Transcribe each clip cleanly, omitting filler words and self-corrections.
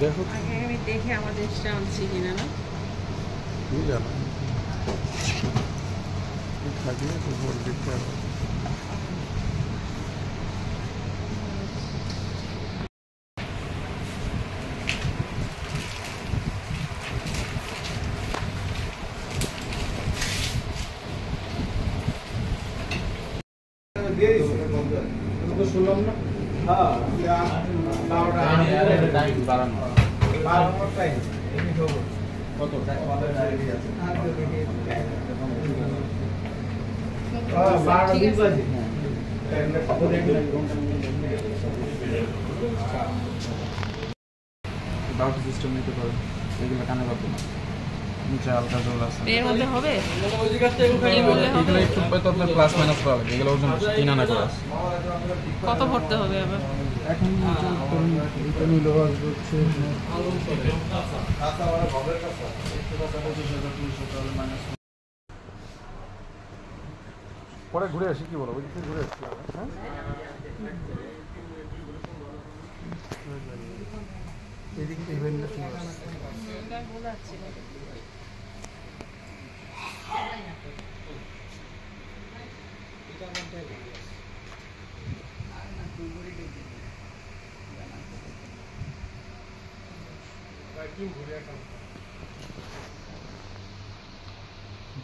দেখো আগে আমি দেখে আমার দেশটা আনছি কিনা না তুমি জানো থাকলে তো ভোট দিতে হবে। শুনলাম না হ্যাঁ টাইম বাড়ানো টাইম কত বাউটি সিস্টেম নিতে পারো এগুলো কানে পাবো না নিচে হালকা জল আছে এর মধ্যে হবে এগুলো একটু তো আপনার প্লাস মাইনাস করা লাগে এগুলো ওজন 3 আনা করে আছে কত ভরতে হবে আবার এখন এটা নিল আসবে হচ্ছে পরে ঘুরে আসি কি বলো ওই দিকে ঘুরে আসছি হ্যাঁ এদিকে ইভেন্টটা কি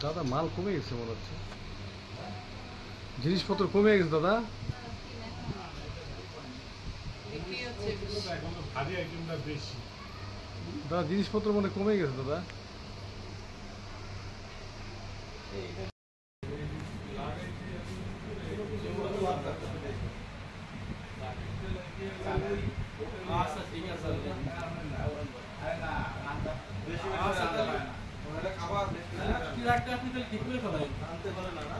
দাদা মাল কমে গেছে মনে হচ্ছে জিনিসপত্র কমে গেছে দাদা দাদা জিনিসপত্র মনে কমে গেছে দাদা আপনি ঠিক করে ফেলাই আনতে পারেন না